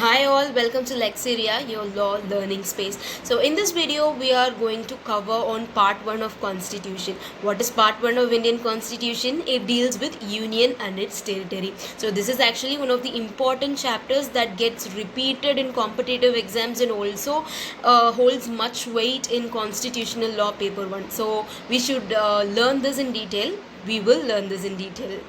Hi all, welcome to Lexeria, your law learning space. So in this video, we are going to cover on part 1 of Constitution. What is part 1 of Indian Constitution? It deals with union and its territory. So this is actually one of the important chapters that gets repeated in competitive exams and also holds much weight in constitutional law paper 1. So we should learn this in detail. We will learn this in detail.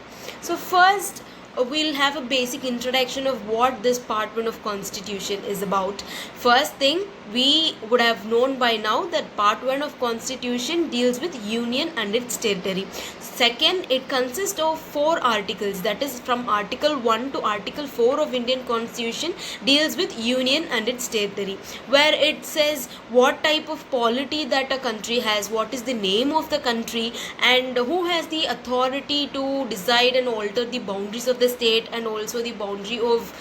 So first, we'll have a basic introduction of what this part 1 of Constitution is about. First thing, we would have known by now that part 1 of Constitution deals with union and its territory. Second, it consists of 4 articles, that is from Article 1 to Article 4 of Indian Constitution deals with union and its territory, where it says what type of polity that a country has, what is the name of the country, and who has the authority to decide and alter the boundaries of the state and also the boundary of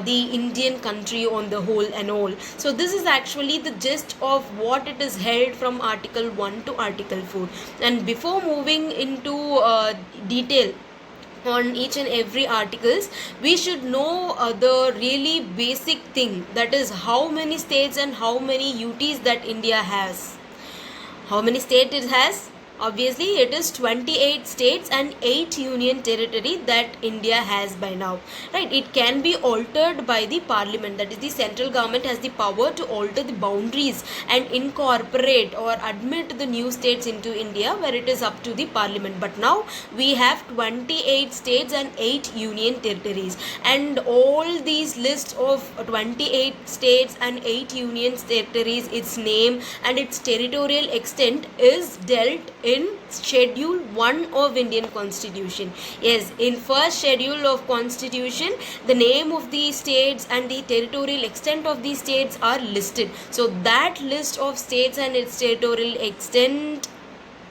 the Indian country on the whole and all. So this is actually the gist of what it is held from Article 1 to Article 4. And before moving into detail on each and every articles, we should know the really basic thing, that is how many states and how many UTs that India has. How many states it has? Obviously, it is 28 states and 8 union territory that India has by now, right? It can be altered by the parliament, that is the central government has the power to alter the boundaries and incorporate or admit the new states into India, where it is up to the parliament. But now we have 28 states and 8 union territories, and all these lists of 28 states and 8 union territories, its name and its territorial extent is dealt in Schedule 1 of Indian Constitution. Yes, in first schedule of Constitution, the name of the states and the territorial extent of the states are listed. So that list of states and its territorial extent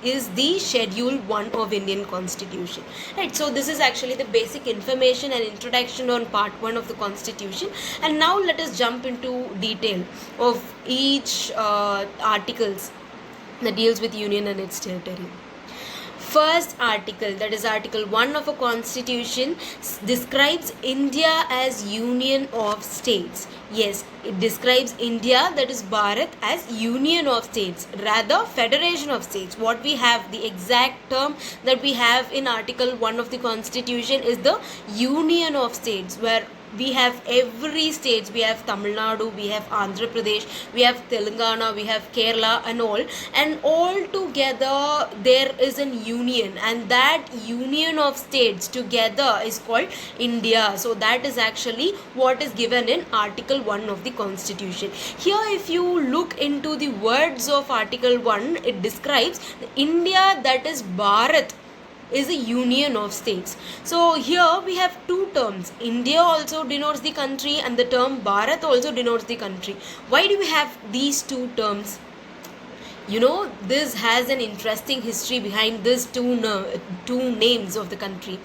is the Schedule 1 of Indian Constitution. Right, so this is actually the basic information and introduction on part 1 of the Constitution. And now let us jump into detail of each articles that deals with union and its territory. First article, that is Article 1 of a Constitution, describes India as union of states. Yes, it describes India, that is Bharat, as union of states, rather federation of states. What we have, the exact term that we have in Article 1 of the Constitution is the union of states, where we have every state. We have Tamil Nadu, we have Andhra Pradesh, we have Telangana, we have Kerala and all together there is an union, and that union of states together is called India. So that is actually what is given in Article 1 of the Constitution. Here if you look into the words of Article 1, it describes India, that is Bharat, is a union of states. So here we have two terms. India also denotes the country and the term Bharat also denotes the country. Why do we have these two terms? You know, this has an interesting history behind these two names of the country.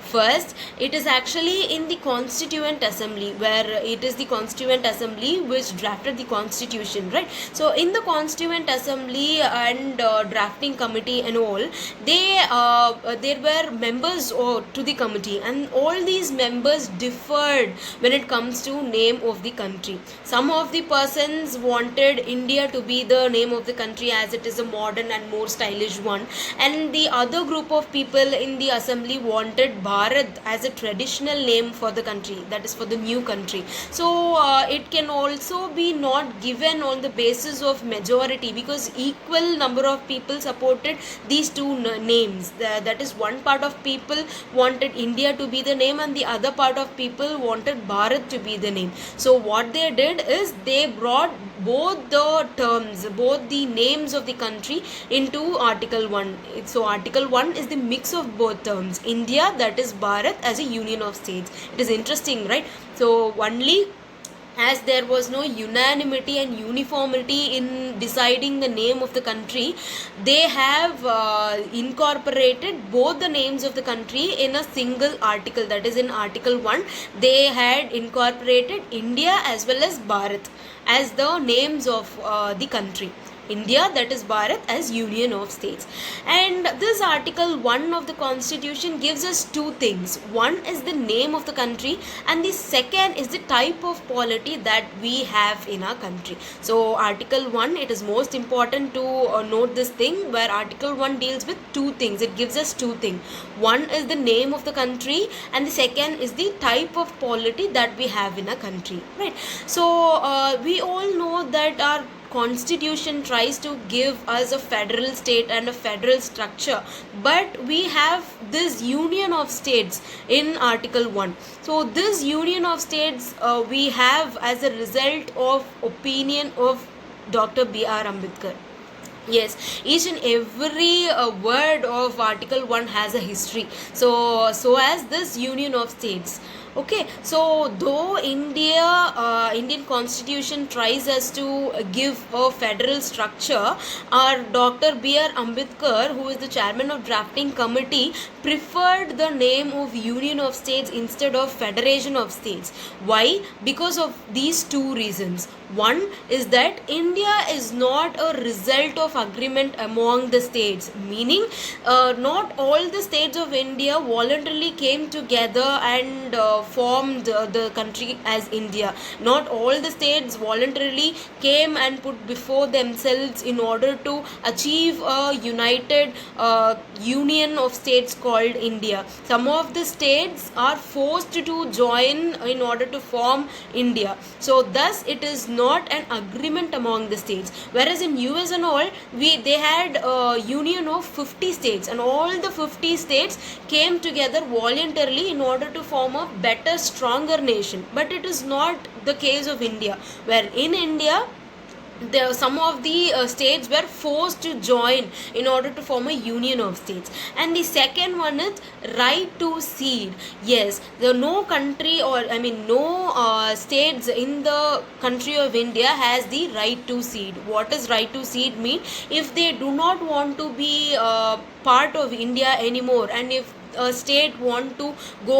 First, it is actually in the Constituent Assembly, where it is the Constituent Assembly which drafted the Constitution, right? So in the Constituent Assembly and drafting committee and all, there were members to the committee, and all these members differed when it comes to name of the country. Some of the persons wanted India to be the name of the country as it is a modern and more stylish one, and the other group of people in the assembly wanted Bharat as a traditional name for the country, that is for the new country. So it can also be not given on the basis of majority, because equal number of people supported these two names. That is, one part of people wanted India to be the name and the other part of people wanted Bharat to be the name. So what they did is they brought both the terms, both the names of the country into Article 1. So Article 1 is the mix of both terms, India, that is Bharat, as a union of states. It is interesting, right? So only as there was no unanimity and uniformity in deciding the name of the country, they have incorporated both the names of the country in a single article. That is, in Article 1, they had incorporated India as well as Bharat as the names of the country. India, that is Bharat, as Union of States. And this Article 1 of the Constitution gives us two things. One is the name of the country, and the second is the type of polity that we have in our country. So Article 1, it is most important to note this thing, where Article 1 deals with two things. It gives us two things. One is the name of the country, and the second is the type of polity that we have in a country, right? So we all know that our constitution tries to give us a federal state and a federal structure, but we have this union of states in Article 1. So this union of states we have as a result of opinion of Dr. B.R. Ambedkar. Yes, each and every word of Article 1 has a history. So as this union of states. Okay, so though Indian Constitution tries us to give a federal structure, our Dr. B.R. Ambedkar, who is the chairman of drafting committee, preferred the name of Union of States instead of Federation of States. Why? Because of these two reasons. One is that India is not a result of agreement among the states, meaning not all the states of India voluntarily came together and formed the country as India. Not all the states voluntarily came and put before themselves in order to achieve a united union of states called India. Some of the states are forced to join in order to form India. So thus it is not an agreement among the states. Whereas in US and all, they had a union of 50 states, and all the 50 states came together voluntarily in order to form a better, stronger nation. But it is not the case of India, where in India some of the states were forced to join in order to form a union of states. And the second one is right to cede. Yes, there no country, or no states in the country of India has the right to cede. What does right to cede mean? If they do not want to be part of India anymore, and if a state want to go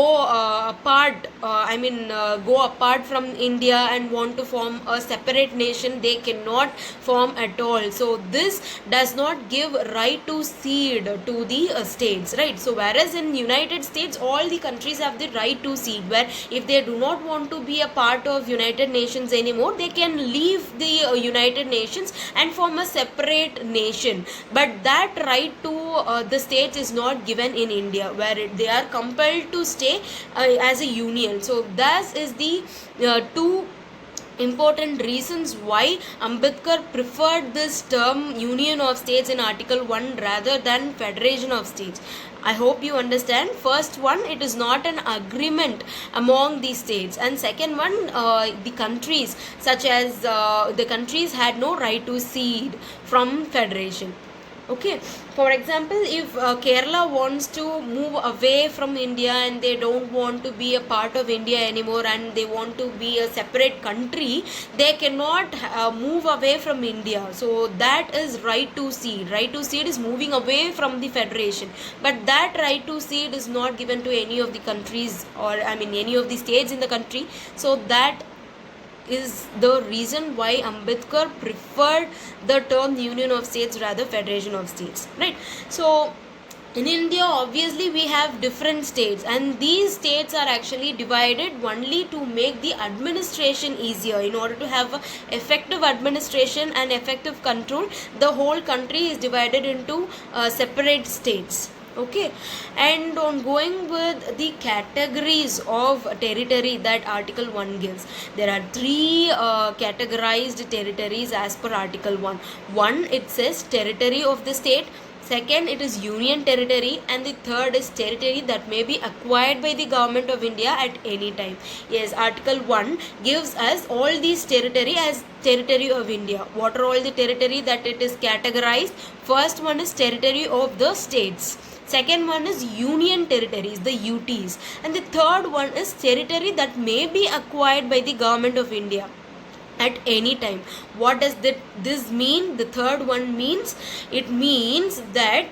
go apart from India and want to form a separate nation, they cannot form at all. So this does not give right to cede to the states, right? So whereas in United States, all the countries have the right to cede, where if they do not want to be a part of United Nations anymore, they can leave the United Nations and form a separate nation. But that right to the states is not given in India, where they are compelled to stay as a union. So thus is the two important reasons why Ambedkar preferred this term Union of States in Article 1 rather than Federation of States. I hope you understand. First one, it is not an agreement among the states, and second one, the countries, such as the countries had no right to cede from federation. Okay, for example, if Kerala wants to move away from India and they don't want to be a part of India anymore and they want to be a separate country, they cannot move away from India. So that is right to cede. Right to cede is moving away from the federation, but that right to cede is not given to any of the countries, or any of the states in the country. So that is the reason why Ambedkar preferred the term Union of States rather Federation of States, right? So in India, obviously we have different states, and these states are actually divided only to make the administration easier. In order to have effective administration and effective control, the whole country is divided into separate states. Okay, and on going with the categories of territory that Article 1 gives, there are three categorized territories as per Article 1. One, it says territory of the state. Second, it is union territory, and the third is territory that may be acquired by the government of India at any time. Yes, Article 1 gives us all these territory as territory of India. What are all the territory that it is categorized? First one is territory of the states. Second one is union territories, the UTs. And the third one is territory that may be acquired by the government of India at any time. What does this mean? The third one means, it means that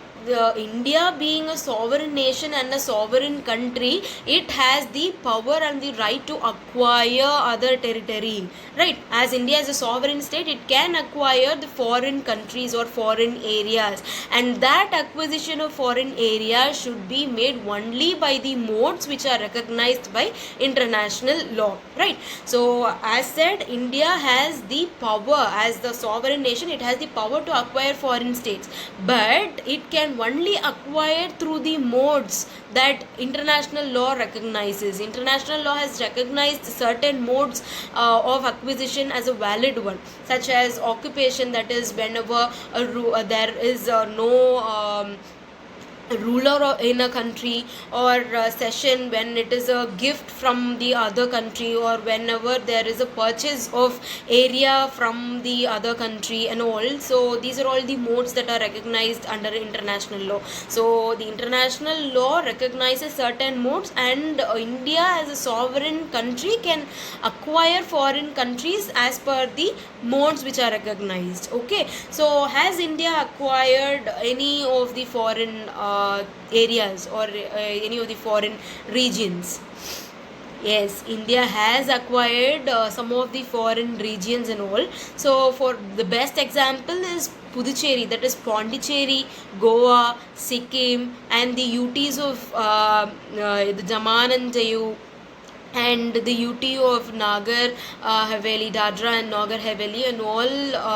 India being a sovereign nation and a sovereign country, it has the power and the right to acquire other territory, right? As India is a sovereign state, it can acquire the foreign countries or foreign areas, and that acquisition of foreign areas should be made only by the modes which are recognized by international law, right? So as said, India has the power as the sovereign nation, it has the power to acquire foreign states, but it can only acquire through the modes that international law recognizes. International law has recognized certain modes of acquisition as a valid one, such as occupation, that is whenever there is no ruler in a country, or cession when it is a gift from the other country, or whenever there is a purchase of area from the other country and all. So these are all the modes that are recognized under international law. So the international law recognizes certain modes, and India as a sovereign country can acquire foreign countries as per the modes which are recognized. Okay, so has India acquired any of the foreign areas or any of the foreign regions? Yes, India has acquired some of the foreign regions and all. So for the best example is Puducherry, that is Pondicherry, Goa, Sikkim, and the UTs of the Daman and Diu, and the UT of Nagar Haveli, Dadra and Nagar Haveli, and all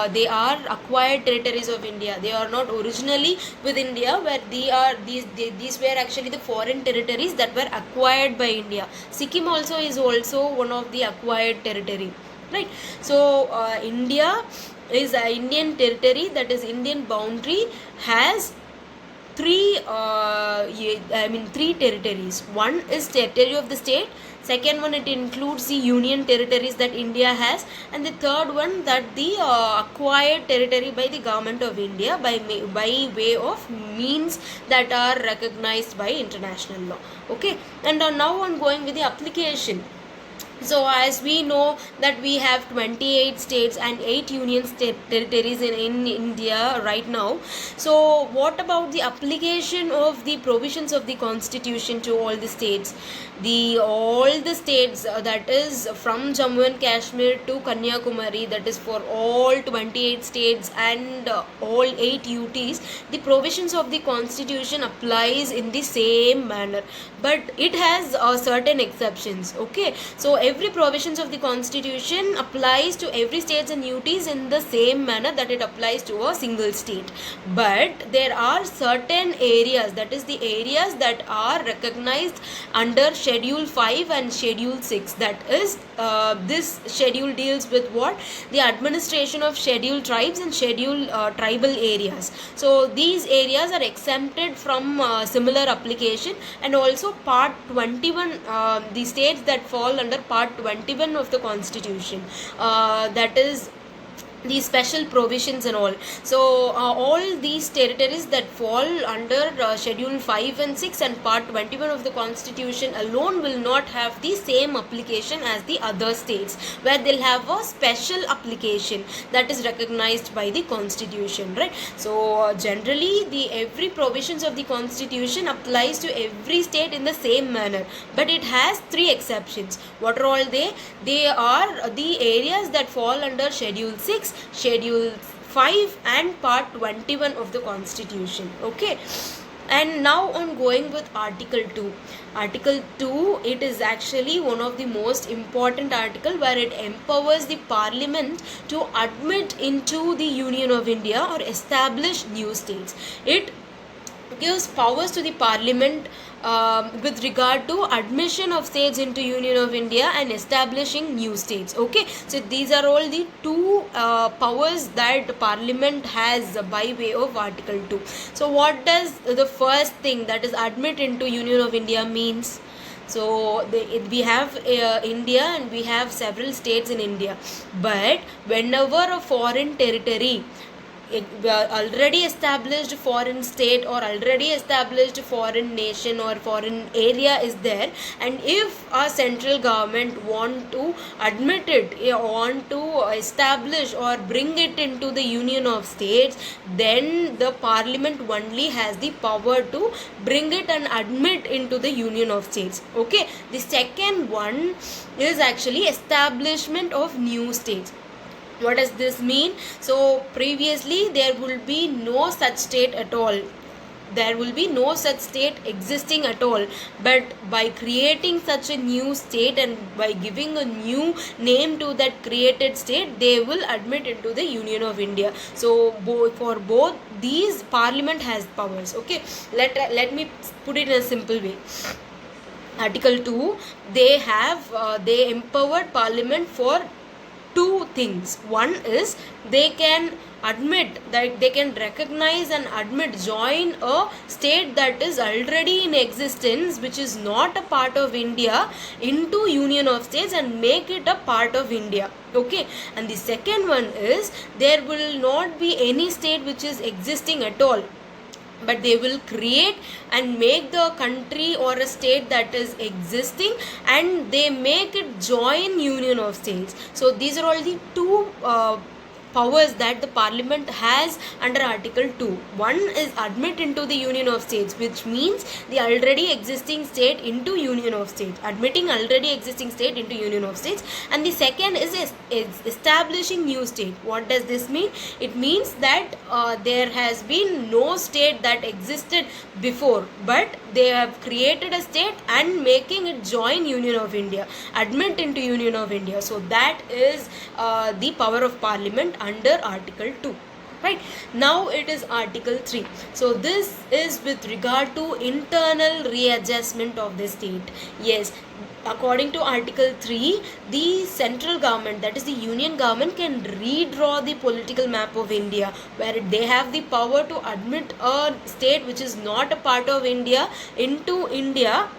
they are acquired territories of India. They are not originally with India, where these were actually the foreign territories that were acquired by India. Sikkim also is also one of the acquired territory, right? So India is an Indian territory, that is Indian boundary has three territories. One is territory of the state, second one it includes the union territories that India has, and the third one that the acquired territory by the government of India by way of means that are recognized by international law. Okay, and now I'm going with the application. So as we know that we have 28 states and 8 union territories in India right now. So what about the application of the provisions of the constitution to all the states? All the states, that is from Jammu and Kashmir to Kanyakumari, that is for all 28 states and all 8 UTs, the provisions of the constitution applies in the same manner, but it has certain exceptions. Okay, so every provisions of the constitution applies to every states and UTs in the same manner that it applies to a single state, but there are certain areas, that is the areas that are recognized under Schedule 5 and Schedule 6. That is this schedule deals with what? The administration of scheduled tribes and scheduled tribal areas. So these areas are exempted from similar application, and also part 21, the states that fall under part 21 of the constitution, that is the special provisions and all. So all these territories that fall under Schedule 5 and 6 and part 21 of the constitution alone will not have the same application as the other states, where they'll have a special application that is recognized by the constitution, right? So generally every provisions of the constitution applies to every state in the same manner, but it has 3 exceptions. What are all they? They are the areas that fall under Schedule 6, Schedule 5 and part 21 of the constitution. Okay, and now I'm going with Article 2. Article 2, it is actually one of the most important article, where it empowers the parliament to admit into the Union of India or establish new states. It gives powers to the parliament with regard to admission of states into Union of India and establishing new states. Okay, so these are all the 2 powers that parliament has by way of Article 2. So what does the first thing, that is admit into Union of India, means? So we have India and we have several states in India, but whenever a foreign territory already established foreign state or already established foreign nation or foreign area is there, and if a central government want to admit it, want to establish or bring it into the union of states, then the parliament only has the power to bring it and admit into the union of states. Okay, the second one is actually establishment of new states. What does this mean? So previously there will be no such state at all. There will be no such state existing at all, but by creating such a new state and by giving a new name to that created state, they will admit into the Union of India. So for both these, parliament has powers. Okay, let me put it in a simple way. Article 2, they empowered parliament for two things. One is they can admit, that they can recognize and admit, join a state that is already in existence, which is not a part of India, into Union of States and make it a part of India. Okay, and the second one is there will not be any state which is existing at all, but they will create and make the country or a state that is existing, and they make it join Union of States. So these are all the two powers that the parliament has under Article 2. One is admit into the Union of States, which means the already existing state into Union of States, admitting already existing state into Union of States. And the second is establishing new state. What does this mean? It means that there has been no state that existed before, but they have created a state and making it join Union of India, admit into Union of India. So that is the power of parliament under Article 2. Right, now it is Article 3. So this is with regard to internal readjustment of the state. Yes, according to Article 3, the central government, that is the union government, can redraw the political map of India, where they have the power to admit a state which is not a part of India into India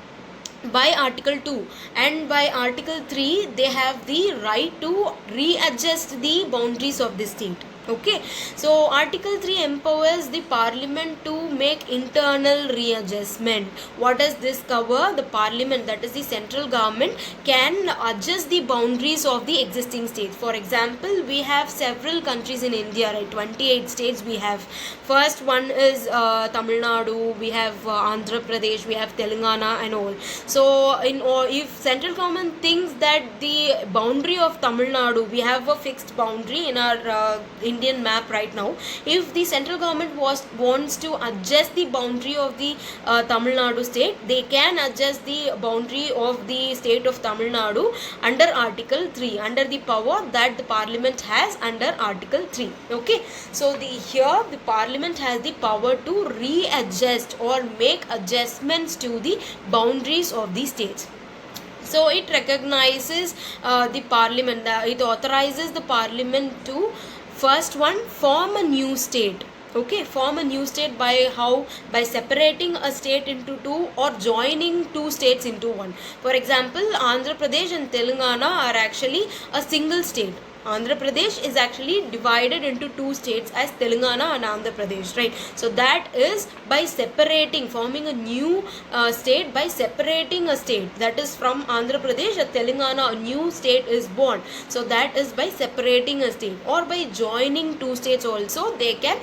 by Article 2, and by Article 3 they have the right to readjust the boundaries of the state. Okay, so Article 3 empowers the parliament to make internal readjustment. What does this cover? The parliament, that is the central government, can adjust the boundaries of the existing states. For example, we have several countries in India, right? 28 states we have. First one is Tamil Nadu, we have Andhra Pradesh, we have Telangana and all. So if central government thinks that the boundary of Tamil Nadu, we have a fixed boundary in our Indian map right now. If the central government wants to adjust the boundary of the Tamil Nadu state, they can adjust the boundary of the state of Tamil Nadu under Article 3, under the power that the parliament has under Article 3. Okay, so here the parliament has the power to readjust or make adjustments to the boundaries of the states. So it recognizes the parliament, it authorizes the parliament to, first one, form a new state. Okay, form a new state by how? By separating a state into two or joining two states into one. For example, Andhra Pradesh and Telangana are actually a single state. Andhra Pradesh is actually divided into two states as Telangana and Andhra Pradesh, right? So that is by separating, forming a new state by separating a state, that is from Andhra Pradesh or Telangana, a new state is born. So that is by separating a state, or by joining two states also they can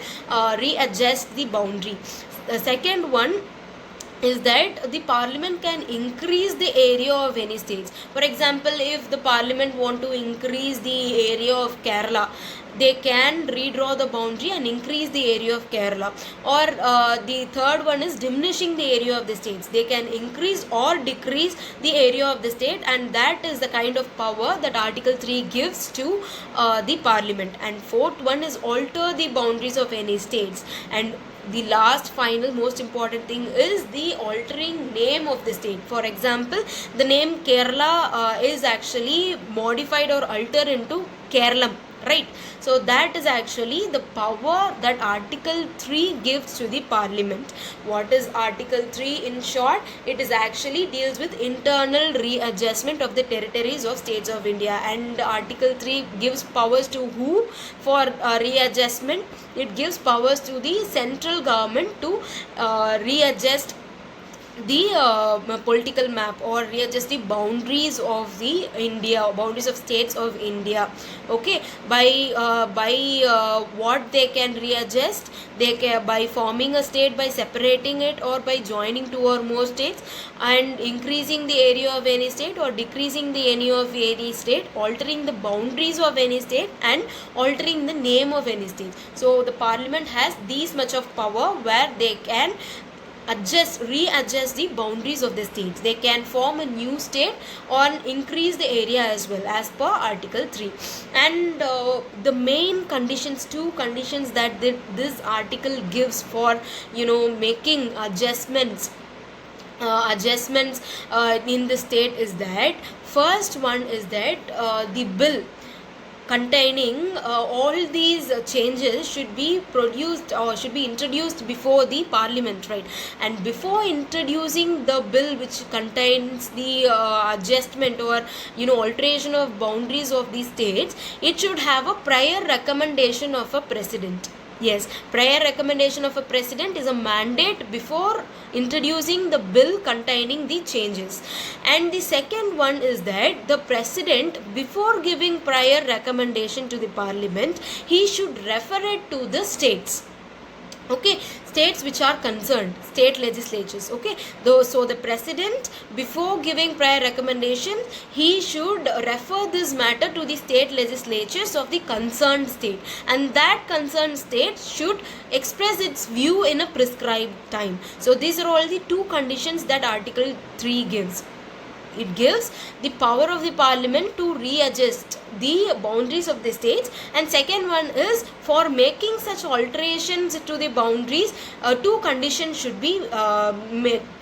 readjust the boundary. The second one is that the parliament can increase the area of any states. For example, if the parliament want to increase the area of Kerala, they can redraw the boundary and increase the area of Kerala. Or the third one is diminishing the area of the states. They can increase or decrease the area of the state, and that is the kind of power that Article 3 gives to the parliament. And fourth one is alter the boundaries of any states. And the last, final, most important thing is the altering name of the state. For example, the name Kerala is actually modified or altered into Kerala. right? So that is actually the power that Article 3 gives to the Parliament. What is Article 3 in short? It is actually deals with internal readjustment of the territories of states of India, and Article 3 gives powers to who for readjustment? It gives powers to the central government to readjust the political map or readjust the boundaries of the India, boundaries of states of India. Okay, by what they can readjust? They can by forming a state, by separating it, or by joining two or more states and increasing the area of any state or decreasing the area of any state, altering the boundaries of any state and altering the name of any state. So the Parliament has these much of power where they can readjust the boundaries of the states. They can form a new state or increase the area as well as per Article 3. And the main conditions, two conditions that this article gives for making adjustments in the state is that first one is that the bill containing all these changes should be produced or should be introduced before the Parliament, right? And before introducing the bill which contains the adjustment or alteration of boundaries of the states, it should have a prior recommendation of a president. Yes, prior recommendation of a president is a mandate before introducing the bill containing the changes. And the second one is that the president, before giving prior recommendation to the Parliament, he should refer it to the states. Okay, states which are concerned, state legislatures. Okay, so the president, before giving prior recommendation, he should refer this matter to the state legislatures of the concerned state, and that concerned state should express its view in a prescribed time. So these are all the two conditions that Article 3 gives. It gives the power of the Parliament to readjust the boundaries of the states, and second one is for making such alterations to the boundaries, two conditions should be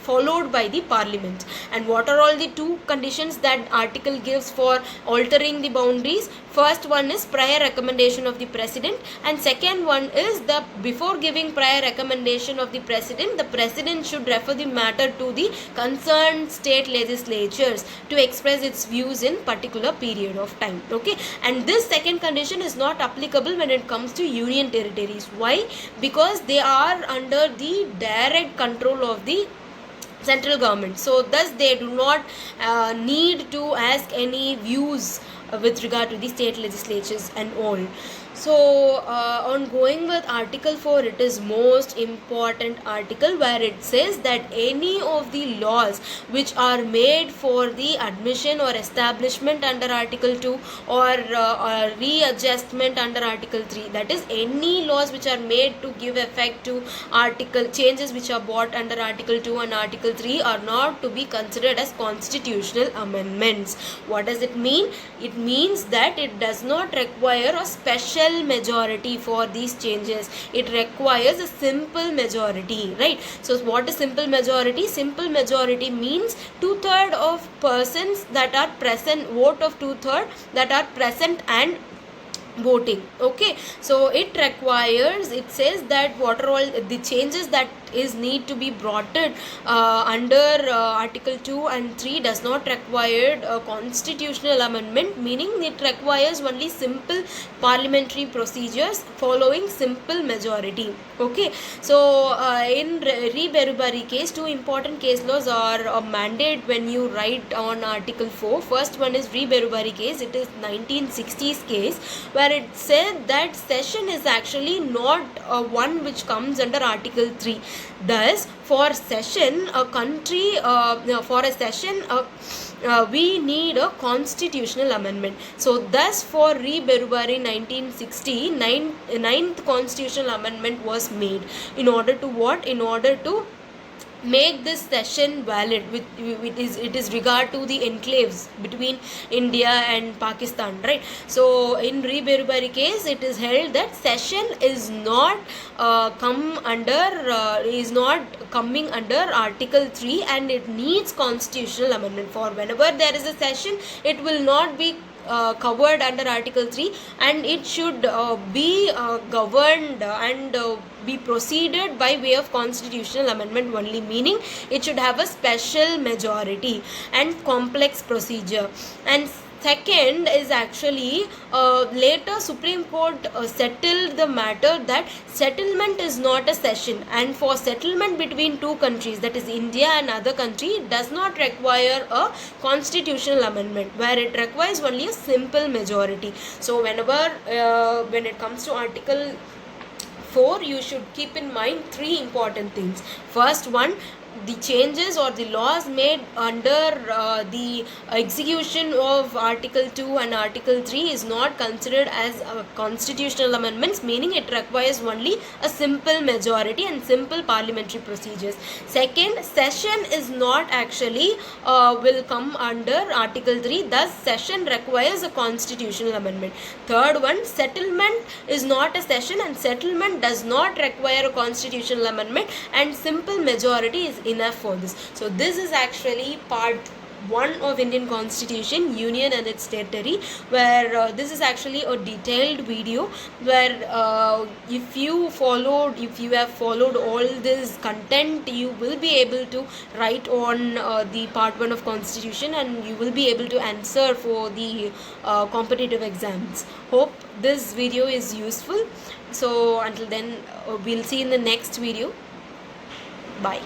followed by the Parliament. And what are all the two conditions that article gives for altering the boundaries? First one is prior recommendation of the president, and second one is the before giving prior recommendation of the president should refer the matter to the concerned state legislatures to express its views in particular period of time. Okay, and this second condition is not applicable when it comes to union territories. Why? Because they are under the direct control of the central government, so thus they do not need to ask any views with regard to the state legislatures and all. So on going with Article 4, it is most important article where it says that any of the laws which are made for the admission or establishment under Article 2 or readjustment under Article 3, that is any laws which are made to give effect to article changes which are brought under Article 2 and Article 3 are not to be considered as constitutional amendments. What does it mean? It means that it does not require a special majority for these changes. It requires a simple majority, right? So what is simple majority? Simple majority means 2/3 of persons that are present, vote of 2/3 that are present and voting. Okay, so it requires, it says that what are all the changes that is need to be brought under Article 2 and 3 does not require a constitutional amendment, meaning it requires only simple parliamentary procedures following simple majority. Okay, so in Re Berubari case, two important case laws are a mandate when you write on Article 4. First one is Re Berubari case. It is 1960s case where it said that session is actually not one which comes under Article 3. Thus, for session, a country, for a session, we need a constitutional amendment. So, thus for Re Berubari 1960, ninth constitutional amendment was made. In order to what? In order to make this session valid. It is regard to the enclaves between India and Pakistan, right? So in Re Berubari case, it is held that session is not coming under Article 3 and it needs constitutional amendment. For whenever there is a session, it will not be covered under Article 3, and it should be governed and be proceeded by way of constitutional amendment only, meaning it should have a special majority and complex procedure. And second is actually later Supreme Court settled the matter that settlement is not a cession, and for settlement between two countries, that is India and other country, does not require a constitutional amendment, where it requires only a simple majority. So whenever when it comes to Article 4, you should keep in mind three important things. First one, the changes or the laws made under the execution of Article 2 and Article 3 is not considered as constitutional amendments, meaning it requires only a simple majority and simple parliamentary procedures. Second, session is not actually will come under Article 3, thus session requires a constitutional amendment. Third one, settlement is not a session and settlement does not require a constitutional amendment, and simple majority is enough for this. So this is actually part 1 of Indian Constitution, Union and its territory, where this is actually a detailed video where if you have followed all this content, you will be able to write on the part 1 of Constitution, and you will be able to answer for the competitive exams. Hope this video is useful. So until then, we'll see in the next video. Bye.